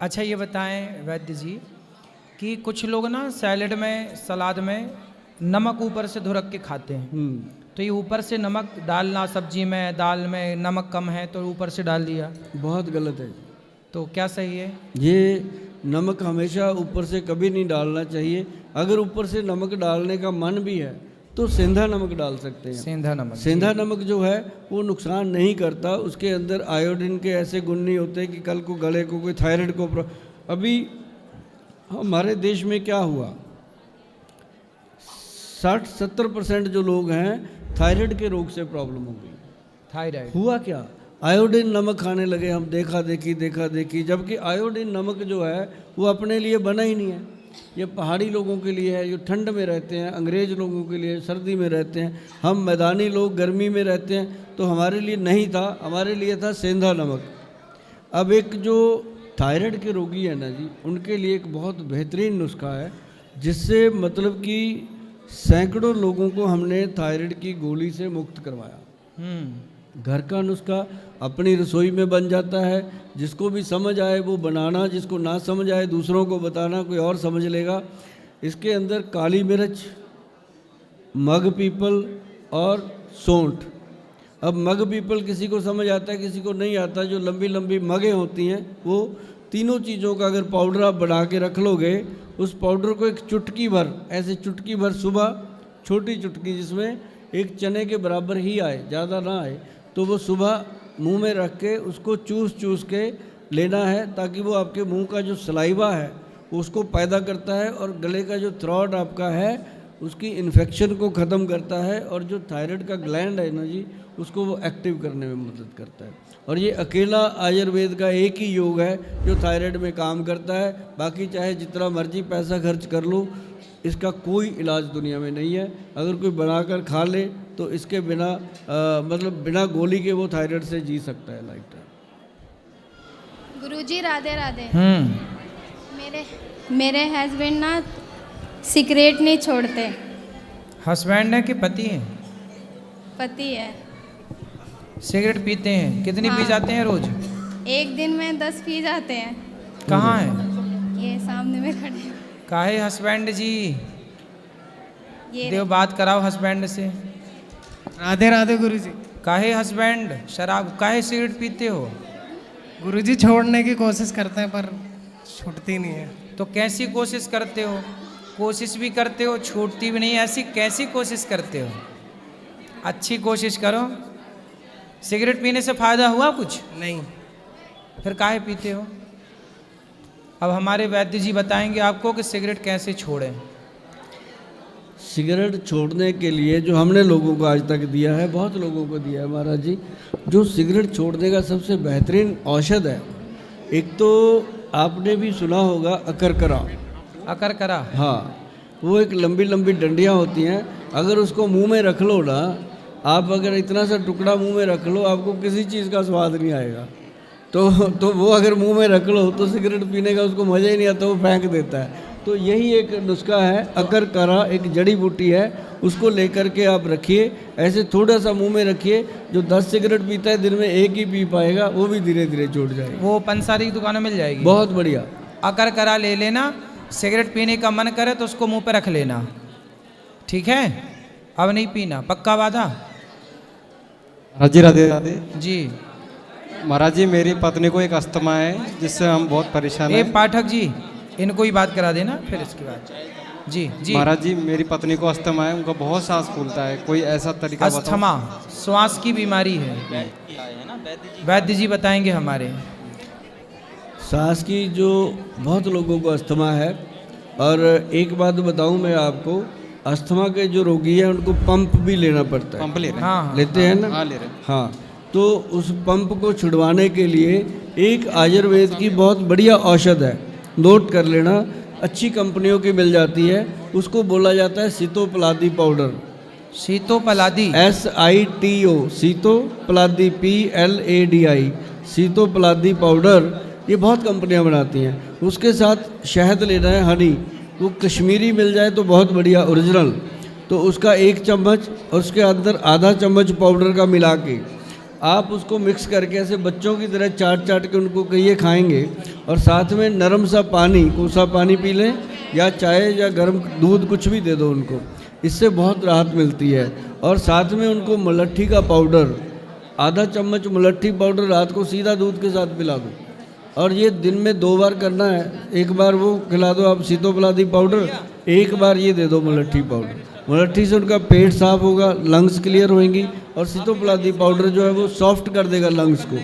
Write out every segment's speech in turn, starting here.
अच्छा ये बताएं वैद्य जी कि कुछ लोग ना सैलेड में सलाद में नमक ऊपर से धुरक के खाते हैं। तो ये ऊपर से नमक डालना सब्जी में दाल में नमक कम है तो ऊपर से डाल दिया, बहुत गलत है। तो क्या सही है? ये नमक हमेशा ऊपर से कभी नहीं डालना चाहिए। अगर ऊपर से नमक डालने का मन भी है तो सेंधा नमक डाल सकते हैं। सेंधा नमक, सेंधा नमक जो है वो नुकसान नहीं करता, उसके अंदर आयोडीन के ऐसे गुण नहीं होते कि कल को गले को कोई थायराइड को अभी हमारे देश में क्या हुआ, 60-70% जो लोग हैं थायराइड के रोग से प्रॉब्लम हो गई। थायराइड हुआ क्या, आयोडीन नमक खाने लगे हम, देखा देखी, जबकि आयोडीन नमक जो है वो अपने लिए बना ही नहीं है। ये पहाड़ी लोगों के लिए है जो ठंड में रहते हैं, अंग्रेज लोगों के लिए सर्दी में रहते हैं, हम मैदानी लोग गर्मी में रहते हैं, तो हमारे लिए नहीं था, हमारे लिए था सेंधा नमक। अब एक जो थायराइड के रोगी है ना जी, उनके लिए एक बहुत बेहतरीन नुस्खा है जिससे मतलब कि सैकड़ों लोगों को हमने थायराइड की गोली से मुक्त करवाया। घर का नुस्खा अपनी रसोई में बन जाता है, जिसको भी समझ आए वो बनाना, जिसको ना समझ आए दूसरों को बताना, कोई और समझ लेगा। इसके अंदर काली मिर्च, मग पीपल और सौंठ। अब मग पीपल किसी को समझ आता है, किसी को नहीं आता। जो लंबी लंबी मगें होती हैं वो तीनों चीज़ों का अगर पाउडर आप बना के रख लोगे, उस पाउडर को एक चुटकी भर, ऐसे चुटकी भर सुबह, छोटी चुटकी जिसमें एक चने के बराबर ही आए, ज़्यादा ना आए, तो वो सुबह मुंह में रख के उसको चूस के लेना है, ताकि वो आपके मुंह का जो सलाइवा है उसको पैदा करता है और गले का जो थ्रोट आपका है उसकी इन्फेक्शन को ख़त्म करता है, और जो थायराइड का ग्लैंड है ना जी उसको वो एक्टिव करने में मदद करता है। और ये अकेला आयुर्वेद का एक ही योग है जो थायराइड में काम करता है। बाकी चाहे जितना मर्जी पैसा खर्च कर लो, इसका कोई इलाज दुनिया में नहीं है। अगर कोई बनाकर खा ले तो इसके बिना मतलब बिना गोली के वो थायराइड से जी सकता है लाइफ टाइम। गुरुजी राधे राधे। मेरे हस्बैंड ना सिगरेट नहीं छोड़ते। हस्बैंड है कि पति है? पति है। सिगरेट पीते हैं? कितनी पी जाते हैं रोज? एक दिन में 10 पी जाते हैं। कहाँ है? ये सामने में खड़े हैं। काहे हस्बैंड जी? ये देव बात कराओ हस्बैंड से। राधे राधे गुरुजी। काहे हस्बैंड शराब काहे सिगरेट पीते हो? गुरुजी छोड़ने की कोशिश करते हैं पर छूटती नहीं है। तो कैसी कोशिश करते हो? कोशिश भी करते हो छूटती भी नहीं, ऐसी कैसी कोशिश करते हो? अच्छी कोशिश करो। सिगरेट पीने से फायदा हुआ कुछ? नहीं। फिर काहे पीते हो? अब हमारे वैद्य जी बताएंगे आपको कि सिगरेट कैसे छोड़ें। सिगरेट छोड़ने के लिए जो हमने लोगों को आज तक दिया है, बहुत लोगों को दिया है महाराज जी, जो सिगरेट छोड़ने का सबसे बेहतरीन औषध है, एक तो आपने भी सुना होगा अकरकरा। अकरकरा? हाँ, वो एक लंबी लंबी डंडियाँ होती हैं, अगर उसको मुंह में रख लो ना, आप अगर इतना सा टुकड़ा मुंह में रख लो, आपको किसी चीज़ का स्वाद नहीं आएगा। तो वो अगर मुंह में रख लो तो सिगरेट पीने का उसको मज़ा ही नहीं आता, वो फेंक देता है। तो यही एक नुस्खा है, अकरकरा एक जड़ी बूटी है, उसको लेकर के आप रखिए, ऐसे थोड़ा सा मुंह में रखिए। जो 10 सिगरेट पीता है दिन में एक ही पी पाएगा, वो भी धीरे धीरे छूट जाएगा। वो पंसारी की दुकान में मिल जाएगी। बहुत बढ़िया। अकरकरा ले लेना, सिगरेट पीने का मन करे तो उसको मुंह पे रख लेना, ठीक है? अब नहीं पीना, पक्का वादा? राधे राधे राधे जी। महाराज जी, मेरी पत्नी को एक अस्थमा है जिससे हम बहुत परेशान हैं। पाठक जी इनको ही बात करा देना, फिर इसके बाद। जी जी महाराज जी, मेरी पत्नी को अस्थमा है, उनका बहुत सांस फूलता है, कोई ऐसा तरीका बताओ। अस्थमा श्वास की बीमारी है, वैद्य जी बताएंगे हमारे। सांस की जो बहुत लोगों को अस्थमा है, और एक बात बताऊं मैं आपको, अस्थमा के जो रोगी हैं उनको पंप भी लेना पड़ता है। पंप ले रहे हैं? हाँ, लेते हैं ना? हाँ ले रहे हैं। हाँ, तो उस पंप को छुड़वाने के लिए एक आयुर्वेद की बहुत बढ़िया औषध है, नोट कर लेना, अच्छी कंपनियों की मिल जाती है, उसको बोला जाता है sitopaladi powder. Sitopaladi? SITO, sitopaladi, PLADI, sitopaladi powder. ये बहुत कंपनियां बनाती हैं। उसके साथ शहद लेना है, हनी, वो कश्मीरी मिल जाए तो बहुत बढ़िया, ओरिजिनल। तो उसका 1 चम्मच और उसके अंदर आधा चम्मच पाउडर का मिला के आप उसको मिक्स करके ऐसे बच्चों की तरह चाट चाट के उनको कहिए खाएंगे, और साथ में नरम सा पानी, कोसा पानी पी लें या चाय या गर्म दूध कुछ भी दे दो उनको, इससे बहुत राहत मिलती है। और साथ में उनको मुलट्ठी का पाउडर, आधा चम्मच मुलट्ठी पाउडर रात को सीधा दूध के साथ पिला दो, और ये दिन में 2 बार करना है। एक बार वो खिला दो आप सीतोपलादी पाउडर, एक बार ये दे दो मुलट्ठी पाउडर। मुलट्ठी से उनका पेट साफ होगा, लंग्स क्लियर होंगी, और सीतोपलादी पाउडर जो है वो सॉफ्ट कर देगा लंग्स को,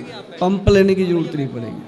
पंप लेने की ज़रूरत नहीं पड़ेगी।